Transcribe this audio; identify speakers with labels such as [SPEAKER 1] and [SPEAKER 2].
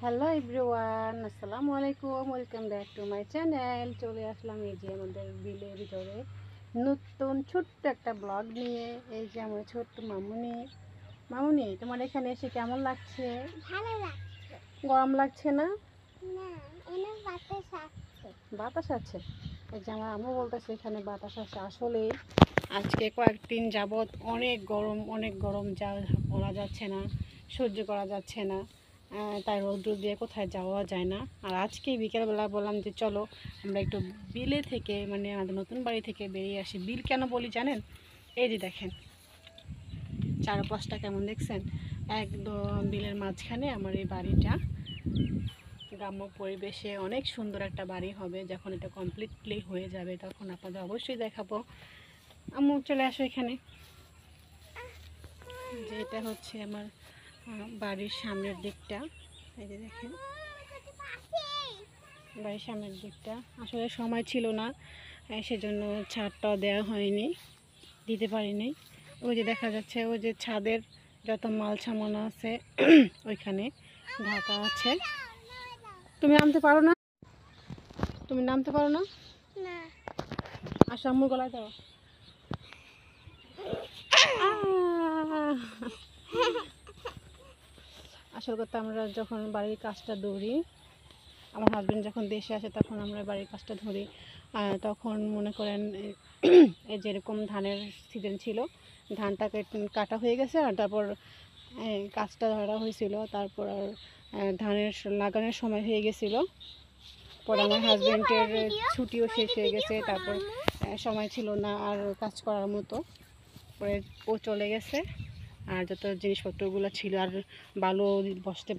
[SPEAKER 1] Hello everyone, আসসালামু আলাইকুম। Welcome back to my channel. চলে আসলাম এই যে আমাদের বিলের ভিতরে নতুন ছোট্ট একটা ব্লগ নিয়ে। এই যে আমার ছোট্ট মামুনি। মামুনি, তোমার এখানে এসে কেমন লাগছে?
[SPEAKER 2] ভালো লাগছে।
[SPEAKER 1] গরম লাগছে না?
[SPEAKER 2] না, অনেক বাতাস আসছে।
[SPEAKER 1] বাতাস আছে। এই যে আমার আম্মু বলতেছে এখানে বাতাস আছে। আসলে আজকে কয়েকদিন যাবৎ অনেক গরম, যা বলা যাচ্ছে না, সহ্য করা যাচ্ছে না। তাই রৌদ্র দিয়ে কোথায় যাওয়া যায় না। আর আজকে বিকেলবেলা বললাম যে চলো আমরা একটু বিলে থেকে, মানে আমাদের নতুন বাড়ি থেকে বেরিয়ে আসি। বিল কেন বলি জানেন? এই যে দেখেন চারপাশটা কেমন দেখছেন। একদম বিলের মাঝখানে আমার এই বাড়িটা। গ্রাম্য পরিবেশে অনেক সুন্দর একটা বাড়ি হবে। যখন এটা কমপ্লিটলি হয়ে যাবে তখন আপনাদের অবশ্যই দেখাবো। আম্মু চলে আসো এখানে। যে এটা হচ্ছে আমার বাড়ির সামনের দিকটা। এই যে দেখেন বাড়ির সামনের দিকটা। আসলে সময় ছিল না, সেজন্য ছাদটাও দেওয়া হয়নি, দিতে পারিনি। ওই যে দেখা যাচ্ছে ওই যে ছাদের যত মাল সামান আছে ওইখানে ঢাকা আছে। তুমি নামতে পারো না? তুমি নামতে পারো না?
[SPEAKER 2] না,
[SPEAKER 1] আসো আম্মুর গলায় দাও। আসল কথা, আমরা যখন বাড়ির কাজটা ধরি, আমার হাজব্যান্ড যখন দেশে আসে তখন আমরা বাড়ির কাজটা ধরি। তখন মনে করেন এই যেরকম ধানের সিজন ছিল, ধানটা কাটা হয়ে গেছে, আর তারপর কাজটা ধরা হয়েছিল। তারপর আর ধানের লাগানোর সময় হয়ে গেছিল। পরে আমার হাজব্যান্ডের ছুটিও শেষ হয়ে গেছে। তারপর সময় ছিল না আর কাজ করার মতো। পরে ও চলে গেছে। আর যত জিনিসপত্রগুলো ছিল, আর বালু বসতে